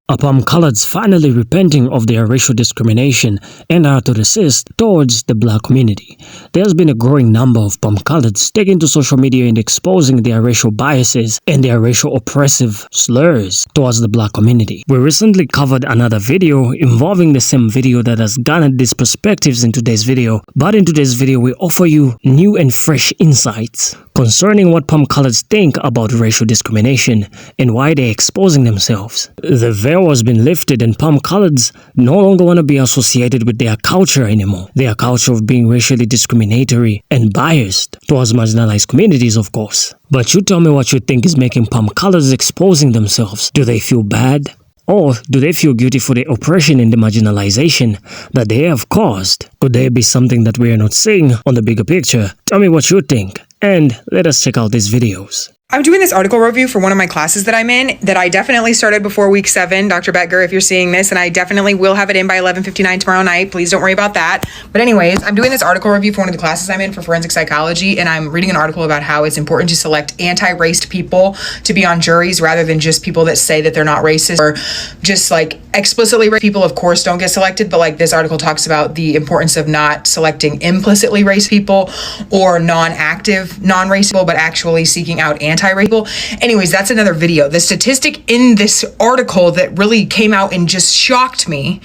Upon coloreds finally repenting of their racial discrimination and are to resist towards the black community. There's been a growing number of palm coloreds taking to social media and exposing their racial biases and their racial oppressive slurs towards the black community. We recently covered another video involving the same video that has garnered these perspectives in today's video, but in today's video we offer you new and fresh insights concerning what palm coloreds think about racial discrimination and why they're exposing themselves. The veil has been lifted and palm coloreds no longer want to be associated with their culture anymore. Their culture of being racially discriminatory and biased towards marginalized communities, of course. But you tell me what you think is making palm coloreds exposing themselves. Do they feel bad? Or do they feel guilty for the oppression and the marginalization that they have caused? Could there be something that we are not seeing on the bigger picture? Tell me what you think, and let us check out these videos. I'm doing this article review for one of my classes that I'm in that I definitely started before week 7, Dr. Bettger, if you're seeing this, and I definitely will have it in by 11:59 tomorrow night. Please don't worry about that. But anyways, I'm doing this article review for one of the classes I'm in for forensic psychology, and I'm reading an article about how it's important to select anti-racist people to be on juries rather than just people that say that they're not racist, or just like explicitly racist people, of course, don't get selected. But like this article talks about the importance of not selecting implicitly racist people or non-active non-racist people, but actually seeking out anti-racist people. Anyways, that's another video. The statistic in this article that really came out and just shocked me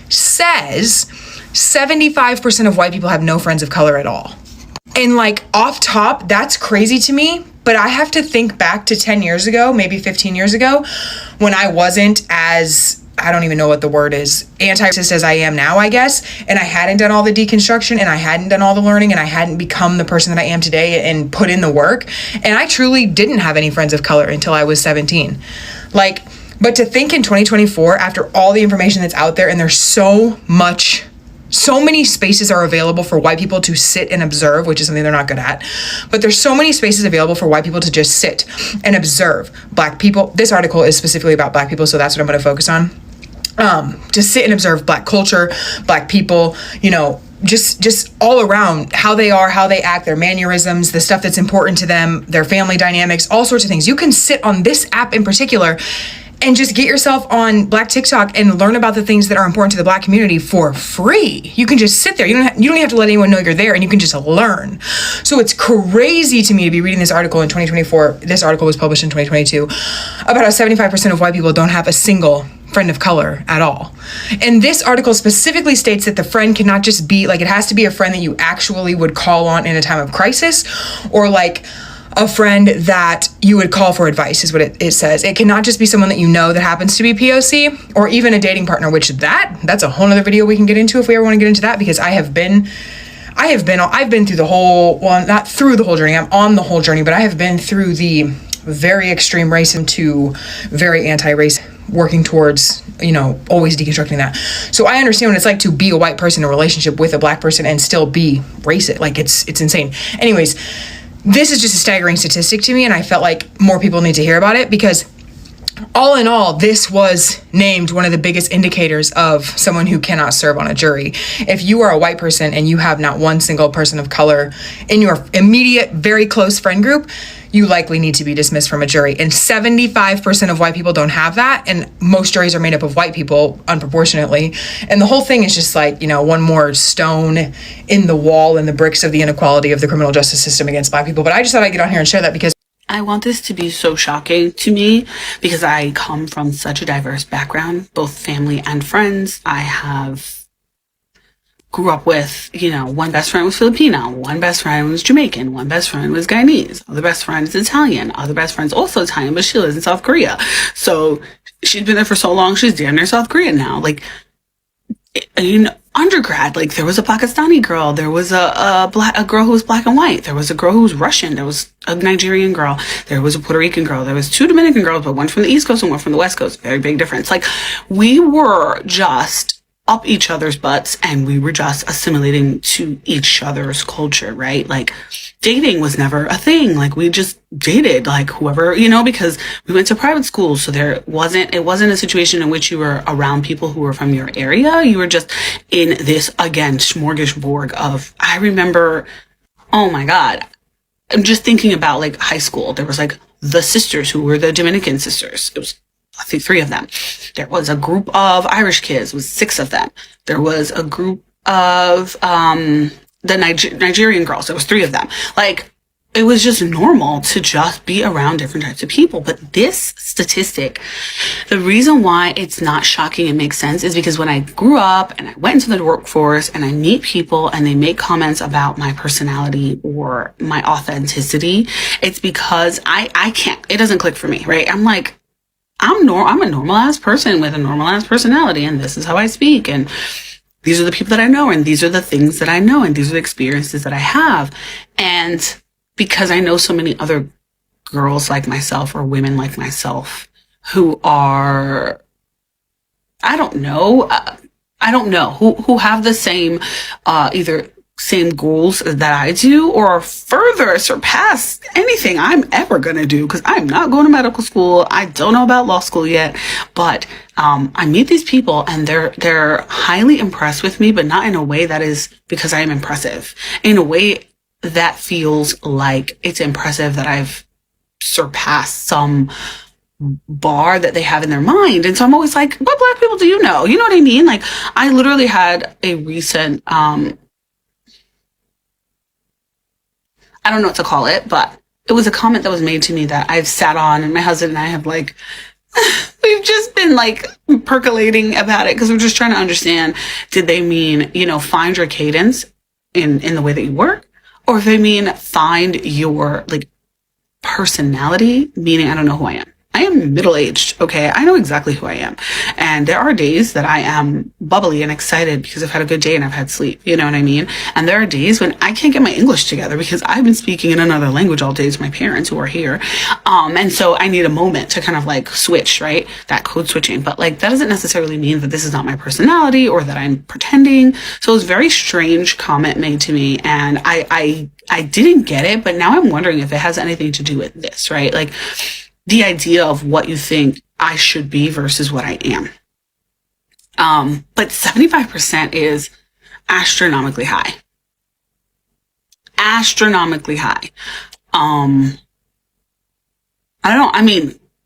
says 75% of white people have no friends of color at all. And like off top, that's crazy to me. But I have to think back to 10 years ago, maybe 15 years ago, when I wasn't as, I don't even know what the word is, anti-racist as I am now, I guess. And I hadn't done all the deconstruction and I hadn't done all the learning and I hadn't become the person that I am today and put in the work. And I truly didn't have any friends of color until I was 17. Like, but to think in 2024, after all the information that's out there, and there's so many spaces are available for white people to sit and observe, which is something they're not good at. But there's so many spaces available for white people to just sit and observe black people. This article is specifically about black people, so that's what I'm going to focus on. To sit and observe black culture, black people, you know, just all around how they are, how they act, their mannerisms, the stuff that's important to them, their family dynamics, all sorts of things. You can sit on this app in particular and just get yourself on Black TikTok and learn about the things that are important to the Black community for free. You can just sit there. You don't even have to let anyone know you're there, and you can just learn. So it's crazy to me to be reading this article in 2024. This article was published in 2022 about how 75% of white people don't have a single friend of color at all. And this article specifically states that the friend cannot just be like, it has to be a friend that you actually would call on in a time of crisis, or like a friend that you would call for advice is what it says. It cannot just be someone that you know that happens to be POC, or even a dating partner, which that's a whole other video we can get into if we ever want to get into that, because I've been through the whole, well, not through the whole journey, I'm on the whole journey, but I have been through the very extreme racism to very anti-race, working towards, you know, always deconstructing that. So I understand what it's like to be a white person in a relationship with a black person and still be racist. Like it's insane. Anyways, this is just a staggering statistic to me, and I felt like more people need to hear about it, because all in all, this was named one of the biggest indicators of someone who cannot serve on a jury. If you are a white person and you have not one single person of color in your immediate, very close friend group, you likely need to be dismissed from a jury. And 75% of white people don't have that. And most juries are made up of white people, unproportionately. And the whole thing is just like, you know, one more stone in the wall and the bricks of the inequality of the criminal justice system against black people. But I just thought I'd get on here and share that, because I want this to be so shocking to me, because I come from such a diverse background, both family and friends. Grew up with, you know, one best friend was Filipino, one best friend was Jamaican, one best friend was Guyanese, other best friend is Italian, other best friend's also Italian, but she lives in South Korea. So she's been there for so long, she's damn near South Korean now. Like, in undergrad, like, there was a Pakistani girl, there was a girl who was black and white, there was a girl who was Russian, there was a Nigerian girl, there was a Puerto Rican girl, there was 2 Dominican girls, but one from the East Coast and one from the West Coast. Very big difference. Like, we were just up each other's butts, and we were just assimilating to each other's culture, right? Like, dating was never a thing. Like, we just dated, like, whoever, you know, because we went to private schools, so it wasn't a situation in which you were around people who were from your area. You were just in this, again, smorgasbord of, I remember, oh my God, I'm just thinking about, like, high school. There was, like, the sisters who were the Dominican sisters. It was I think 3 of them. There was a group of Irish kids, was 6 of them. There was a group of the Nigerian girls. There was 3 of them. Like, it was just normal to just be around different types of people. But this statistic, the reason why it's not shocking and makes sense is because when I grew up and I went into the workforce and I meet people and they make comments about my personality or my authenticity, it's because I can't, it doesn't click for me, right? I'm like, I'm a normal ass person with a normal ass personality, and this is how I speak, and these are the people that I know, and these are the things that I know, and these are the experiences that I have. And because I know so many other girls like myself or women like myself who are, I don't know, who have the same, either same goals that I do or further surpass anything I'm ever going to do, because I'm not going to medical school. I don't know about law school yet, but I meet these people and they're highly impressed with me, but not in a way that is because I am impressive, in a way that feels like it's impressive that I've surpassed some bar that they have in their mind. And so I'm always like, what Black people do you know? You know what I mean? Like, I literally had a recent, I don't know what to call it, but it was a comment that was made to me that I've sat on, and my husband and I have like, we've just been like percolating about it because we're just trying to understand, did they mean, find your cadence in the way that you work? Or if they mean find your like personality, meaning I don't know who I am. I am middle-aged, okay? I know exactly who I am. And there are days that I am bubbly and excited because I've had a good day and I've had sleep, you know what I mean? And there are days when I can't get my English together because I've been speaking in another language all day to my parents who are here. And so I need a moment to kind of like switch, right? That code switching. But like, that doesn't necessarily mean that this is not my personality or that I'm pretending. So it was a very strange comment made to me. And I didn't get it, but now I'm wondering if it has anything to do with this, right? Like, the idea of what you think I should be versus what I am. But 75% is astronomically high. Astronomically high. And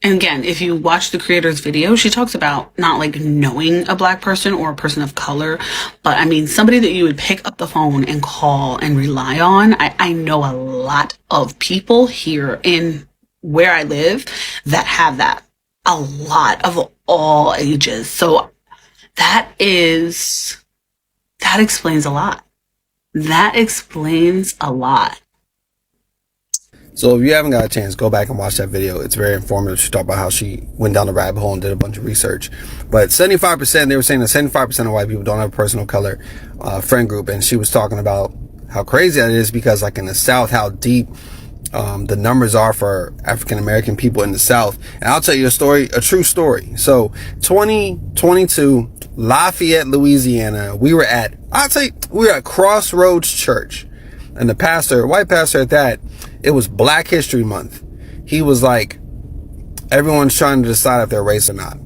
again, if you watch the creator's video, she talks about not like knowing a Black person or a person of color, but somebody that you would pick up the phone and call and rely on. I know a lot of people here in where I live that have that, a lot of all ages. So that explains a lot. That explains a lot. So if you haven't got a chance, go back and watch that video. It's very informative. She talked about how she went down the rabbit hole and did a bunch of research. But 75%, they were saying that 75% of white people don't have a person of color friend group. And she was talking about how crazy that is because like in the South, how deep the numbers are for African American people in the South. And I'll tell you a true story. So 2022, Lafayette, Louisiana, we were at Crossroads Church, and the pastor, white pastor at that, it was Black History Month. He was like, everyone's trying to decide if they're race or not.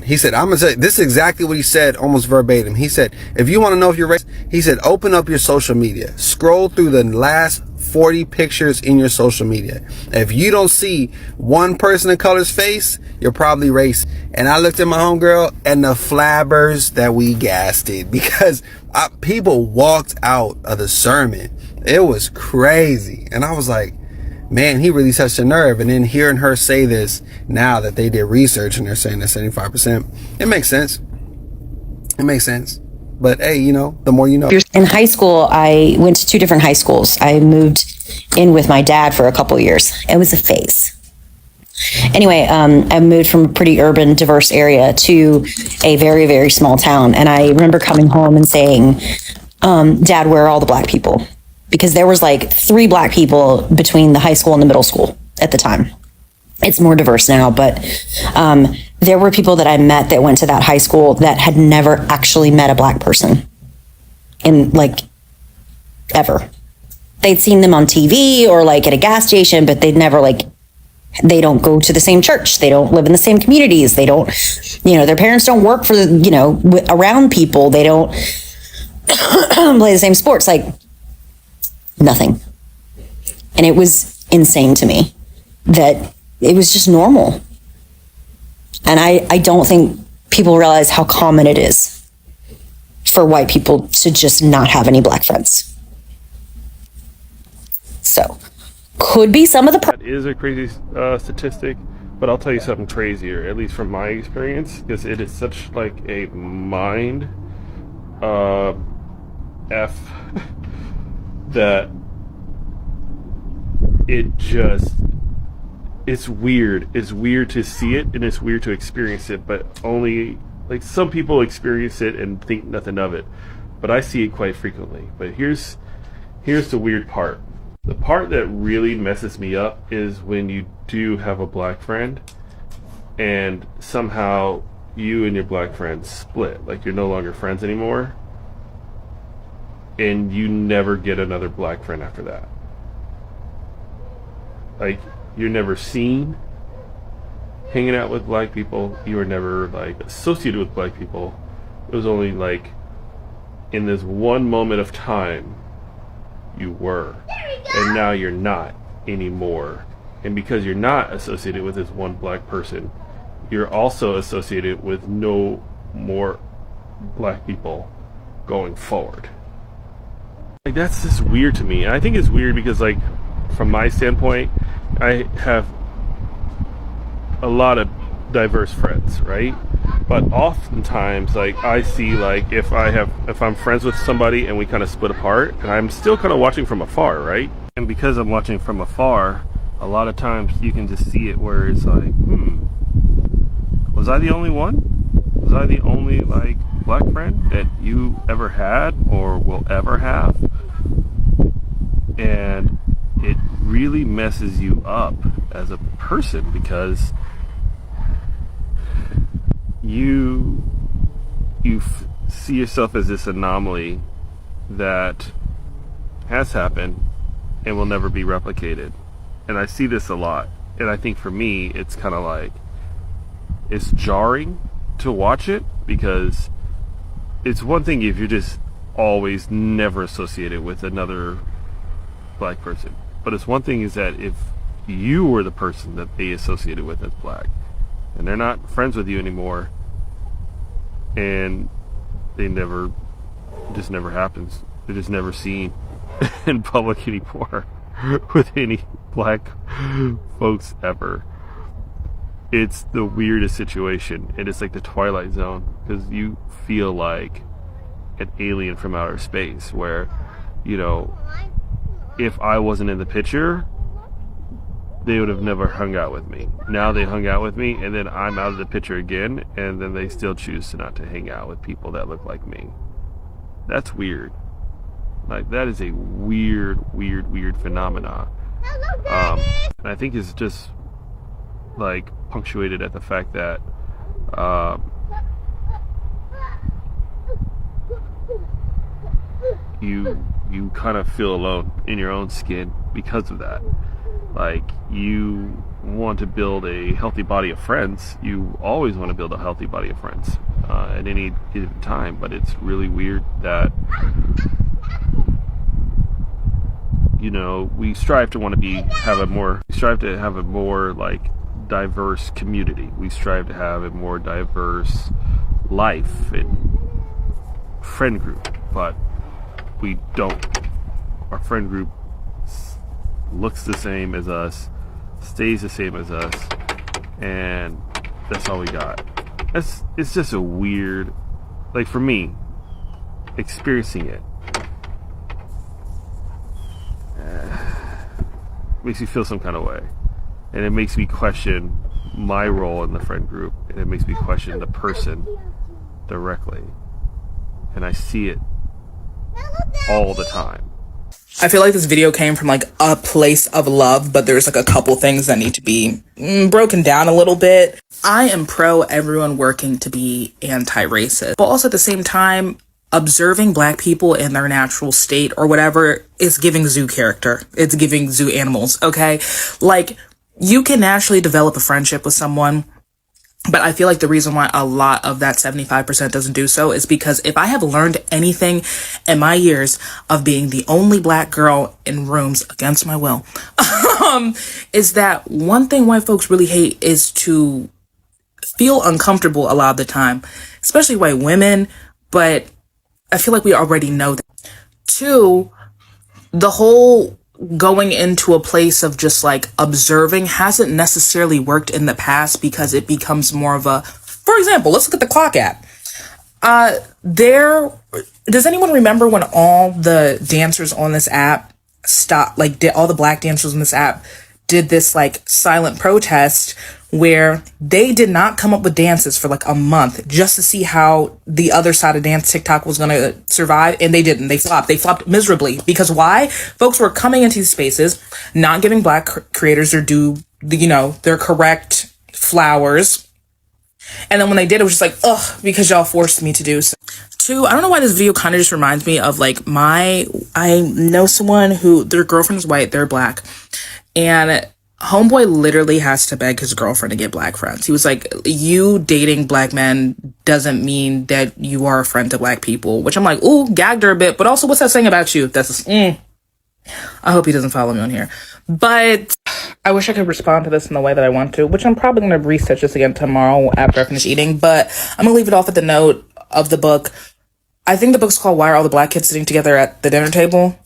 He said, I'm gonna say, this is exactly what he said, almost verbatim. He said, if you want to know if you're racist, he said, open up your social media, scroll through the last 40 pictures in your social media. If you don't see one person of color's face, you're probably racist. And I looked at my homegirl and the flabbers that we gassed it because people walked out of the sermon. It was crazy. And I was like, man, he really touched a nerve. And then hearing her say this now that they did research and they're saying that 75%, it makes sense. But hey, the more you know. In high school, I went to 2 different high schools. I moved in with my dad for a couple years. It was a phase. Anyway, I moved from a pretty urban, diverse area to a very, very small town. And I remember coming home and saying, Dad, where are all the Black people? Because there was like 3 Black people between the high school and the middle school at the time. It's more diverse now, but there were people that I met that went to that high school that had never actually met a Black person in like ever. They'd seen them on TV or like at a gas station, but they'd never they don't go to the same church. They don't live in the same communities. They don't, their parents don't work for around people. They don't play the same sports, like nothing. And it was insane to me that it was just normal. And I don't think people realize how common it is for white people to just not have any black friends. So, could be some of the That is a crazy statistic, but I'll tell you something crazier, at least from my experience, because it is such like a mind F that it's weird. It's weird to see it and it's weird to experience it, but only like some people experience it and think nothing of it. But I see it quite frequently. But here's the weird part. The part that really messes me up is when you do have a black friend and somehow you and your black friend split, like you're no longer friends anymore, and you never get another black friend after that. Like, you're never seen hanging out with black people, you were never like associated with black people. It was only like in this one moment of time you were, and now you're not anymore. And because you're not associated with this one black person, you're also associated with no more black people going forward. Like, that's just weird to me. And I think it's weird because, like, from my standpoint, I have a lot of diverse friends, right? But oftentimes, like, I see, like, if I'm friends with somebody and we kind of split apart, and I'm still kind of watching from afar, right? And because I'm watching from afar, a lot of times you can just see it where it's like, was I the only one? Was I the only, like, black friend that you ever had or will ever have? And it really messes you up as a person because you see yourself as this anomaly that has happened and will never be replicated. And I see this a lot. And I think for me, it's kind of like, it's jarring to watch it because it's one thing if you're just always never associated with another black person. But it's one thing is that if you were the person that they associated with as black and they're not friends with you anymore and it just never happens. They're just never seen in public anymore with any black folks ever. It's the weirdest situation. And it's like the Twilight Zone because you feel like an alien from outer space where, you know, if I wasn't in the picture, they would have never hung out with me. Now they hung out with me, and then I'm out of the picture again, and then they still choose not to hang out with people that look like me. That's weird. Like, that is a weird phenomenon. And I think it's just, like, punctuated at the fact that you kind of feel alone in your own skin because of that. Like, you want to build a healthy body of friends. You always want to build a healthy body of friends at any given time, but it's really weird that, you know, we strive to have a more like diverse community. We strive to have a more diverse life and friend group, but we don't. Our friend group looks the same as us, stays the same as us, and that's all we got. It's just a weird, like, for me, experiencing it makes me feel some kind of way, and it makes me question my role in the friend group, and it makes me question the person directly, and I see it all the time. I feel like this video came from like a place of love, but there's like a couple things that need to be broken down a little bit. I am pro everyone working to be anti-racist, but also at the same time, observing black people in their natural state or whatever is giving zoo character. It's giving zoo animals, okay? Like, you can naturally develop a friendship with someone, but I feel like the reason why a lot of that 75% doesn't do so is because if I have learned anything in my years of being the only black girl in rooms against my will, is that one thing white folks really hate is to feel uncomfortable a lot of the time, especially white women, but I feel like we already know that. Two, the whole going into a place of just like observing hasn't necessarily worked in the past because it becomes more of a, for example, let's look at the clock app. Does anyone remember when all the dancers on this app all the black dancers on this app did this like silent protest where they did not come up with dances for like a month just to see how the other side of dance TikTok was going to survive, and they didn't. They flopped miserably. Because why? Folks were coming into these spaces, not giving black creators their correct flowers. And then when they did, it was just like, ugh, because y'all forced me to do so. Two, I don't know why this video kind of just reminds me of like I know someone who their girlfriend is white, they're black, and homeboy literally has to beg his girlfriend to get black friends. He was like, you dating black men doesn't mean that you are a friend to black people, which I'm like, ooh, gagged her a bit, but also what's that saying about you? I hope he doesn't follow me on here. But I wish I could respond to this in the way that I want to, which I'm probably going to research this again tomorrow after I finish eating, but I'm going to leave it off at the note of the book. I think the book's called Why Are All the Black Kids Sitting Together at the Dinner Table?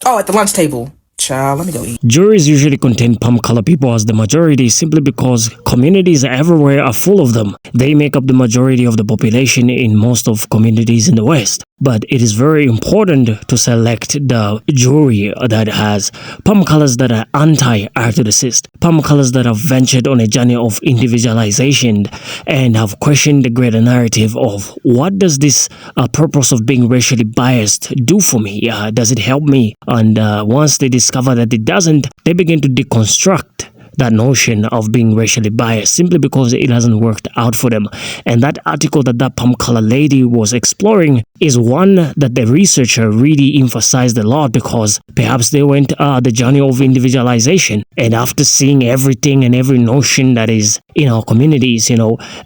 Oh, at the lunch table. Child, let me go eat. Juries usually contain palm-colored people as the majority simply because communities everywhere are full of them. They make up the majority of the population in most of communities in the West. But it is very important to select the jury that has palm colors that are anti-orthodoxist, palm colors that have ventured on a journey of individualization and have questioned the greater narrative of what does this purpose of being racially biased do for me? Does it help me? And once they discover that it doesn't, they begin to deconstruct that notion of being racially biased simply because it hasn't worked out for them. And that article that palm color lady was exploring is one that the researcher really emphasized a lot because perhaps they went the journey of individualization. And after seeing everything and every notion that is in our communities, a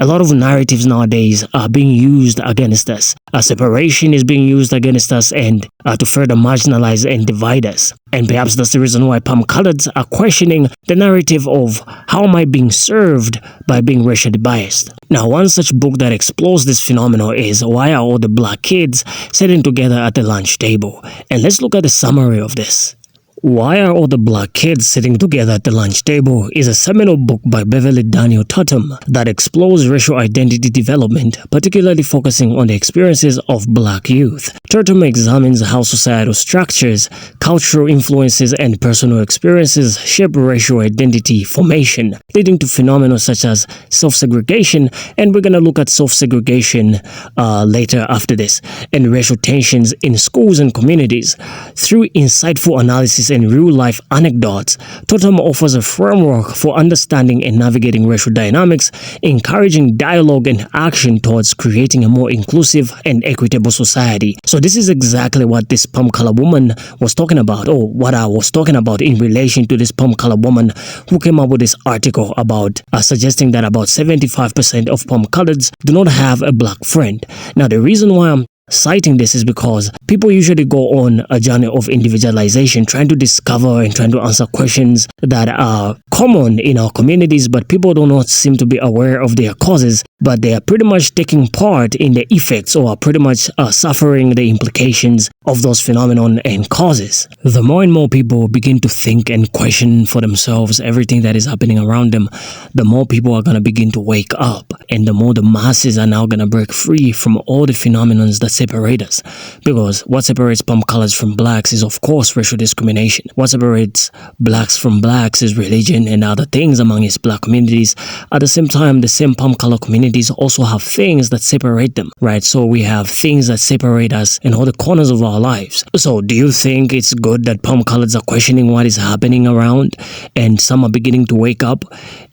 lot of narratives nowadays are being used against us. Separation is being used against us and to further marginalize and divide us. And perhaps that's the reason why palm coloreds are questioning the narrative of how am I being served by being racially biased. Now, one such book that explores this phenomenon is Why Are All the Black Kids Sitting Together at the Lunch Table? And let's look at the summary of this. Why Are All the Black Kids Sitting Together at the Lunch Table is a seminal book by Beverly Daniel Tatum that explores racial identity development, particularly focusing on the experiences of black youth. Tatum examines how societal structures, cultural influences, and personal experiences shape racial identity formation, leading to phenomena such as self-segregation, and we're going to look at self-segregation later after this, and racial tensions in schools and communities. Through insightful analysis and real-life anecdotes, Tatum offers a framework for understanding and navigating racial dynamics, encouraging dialogue and action towards creating a more inclusive and equitable society. So this is exactly what this palm-colored woman was talking about, or what I was talking about in relation to this palm-colored woman who came up with this article about suggesting that about 75% of palm-coloreds do not have a black friend. Now, the reason why I'm citing this is because people usually go on a journey of individualization, trying to discover and trying to answer questions that are common in our communities, but people do not seem to be aware of their causes, but they are pretty much taking part in the effects or are pretty much suffering the implications of those phenomenon and causes. The more and more people begin to think and question for themselves everything that is happening around them, the more people are going to begin to wake up, and the more the masses are now going to break free from all the phenomena that separate us. Because what separates palm colors from blacks is, of course, racial discrimination. What separates blacks from blacks is religion and other things among its black communities. At the same time, the same palm color communities also have things that separate them, right? So we have things that separate us in all the corners of our lives. So do you think it's good that palm coloreds are questioning what is happening around, and some are beginning to wake up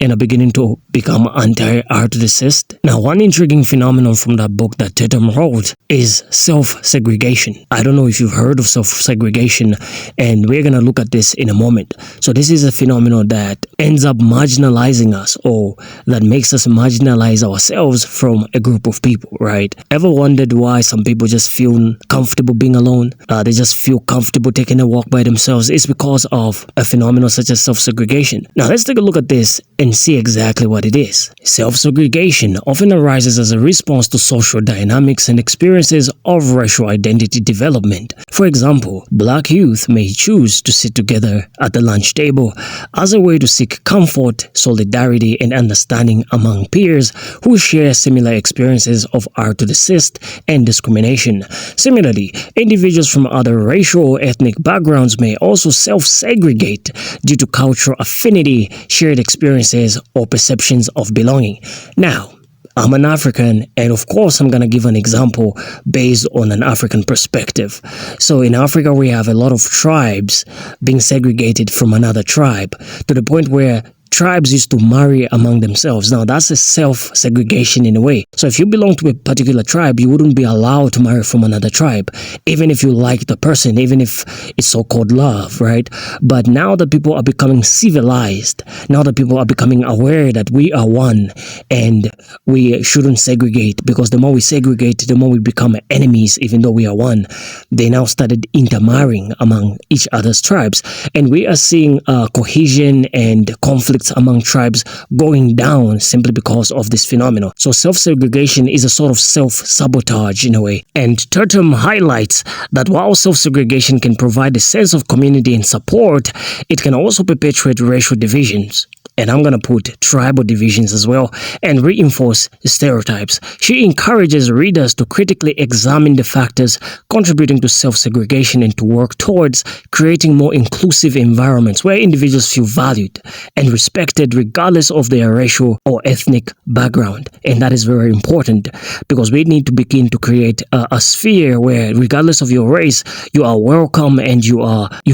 and are beginning to become anti-orthodoxist? Now, one intriguing phenomenon from that book that Tatum wrote is self-segregation. I don't know if you've heard of self-segregation, and we're going to look at this in a moment. So this is a phenomenon that ends up marginalizing us, or that makes us marginalize ourselves from a group of people, right? Ever wondered why some people just feel comfortable being alone? They just feel comfortable taking a walk by themselves. It's because of a phenomenon such as self-segregation. Now let's take a look at this and see exactly what it is. Self-segregation often arises as a response to social dynamics and experiences of racial identity development. For example, black youth may choose to sit together at the lunch table as a way to seek comfort, solidarity, and understanding among peers who share similar experiences of R to the cyst and discrimination. Similarly, individuals from other racial or ethnic backgrounds may also self-segregate due to cultural affinity, shared experiences, or perceptions of belonging. Now, I'm an African, and of course I'm going to give an example based on an African perspective. So in Africa, we have a lot of tribes being segregated from another tribe to the point where tribes used to marry among themselves. Now, that's a self-segregation in a way. So if you belong to a particular tribe, you wouldn't be allowed to marry from another tribe, even if you like the person, even if it's so-called love, right? But now that people are becoming civilized, now that people are becoming aware that we are one and we shouldn't segregate, because the more we segregate, the more we become enemies, even though we are one. They now started intermarrying among each other's tribes. And we are seeing cohesion and conflict among tribes going down simply because of this phenomenon. So self-segregation is a sort of self-sabotage in a way. And Turtum highlights that while self-segregation can provide a sense of community and support, it can also perpetuate racial divisions. And I'm going to put tribal divisions as well, and reinforce stereotypes. She encourages readers to critically examine the factors contributing to self-segregation and to work towards creating more inclusive environments where individuals feel valued and respected regardless of their racial or ethnic background. And that is very important, because we need to begin to create a sphere where regardless of your race, you are welcome and you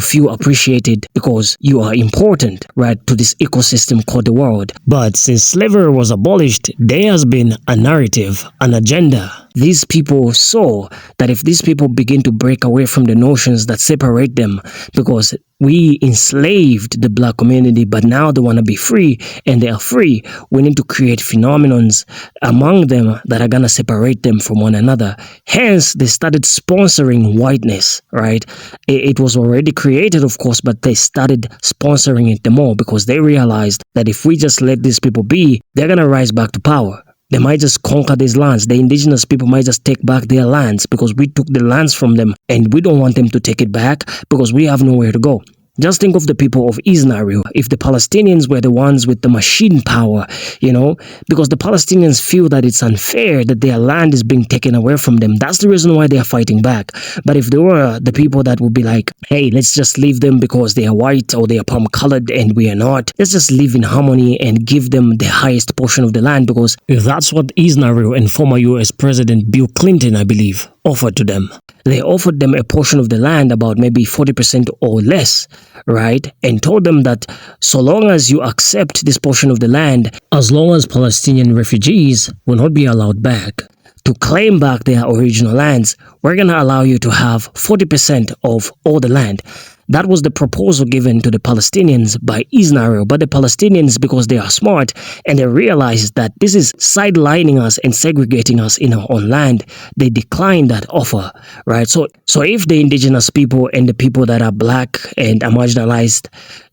feel appreciated because you are important, right, to this ecosystem called the world. But since slavery was abolished, there has been a narrative, an agenda. These people saw that if these people begin to break away from the notions that separate them, because we enslaved the black community, but now they want to be free and they are free, we need to create phenomenons among them that are going to separate them from one another. Hence, they started sponsoring whiteness, right? It was already created, of course, but they started sponsoring it the more because they realized that if we just let these people be, they're going to rise back to power. They might just conquer these lands. The indigenous people might just take back their lands because we took the lands from them and we don't want them to take it back because we have nowhere to go. Just think of the people of Israel. If the Palestinians were the ones with the machine power, because the Palestinians feel that it's unfair that their land is being taken away from them. That's the reason why they are fighting back. But if they were the people that would be like, hey, let's just leave them because they are white or they are palm colored and we are not. Let's just live in harmony and give them the highest portion of the land, because that's what Israel and former US President Bill Clinton, I believe, offered to them. They offered them a portion of the land, about maybe 40% or less, right? And told them that so long as you accept this portion of the land, as long as Palestinian refugees will not be allowed back to claim back their original lands, we're going to allow you to have 40% of all the land. That was the proposal given to the Palestinians by Israel. But the Palestinians, because they are smart and they realize that this is sidelining us and segregating us in our own land, they declined that offer, right? So if the indigenous people and the people that are black and are marginalized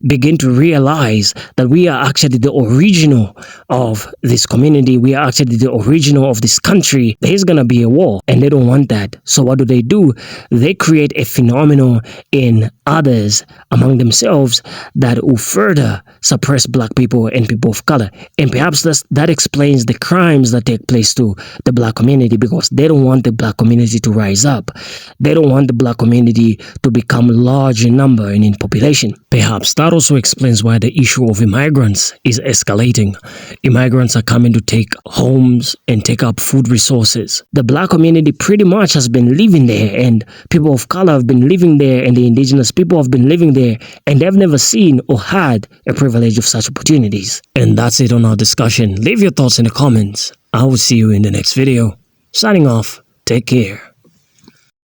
begin to realize that we are actually the original of this community, we are actually the original of this country, there's going to be a war, and they don't want that. So what do? They create a phenomenon in others among themselves that will further suppress black people and people of color. And perhaps that explains the crimes that take place to the black community, because they don't want the black community to rise up. They don't want the black community to become large in number and in population. Perhaps that also explains why the issue of immigrants is escalating. Immigrants are coming to take homes and take up food resources. The black community pretty much has been living there, and people of color have been living there, and the indigenous people have been living there, and they've never seen or had a privilege of such opportunities. And that's it on our discussion. Leave your thoughts in the comments. I will see you in the next video. Signing off. Take care.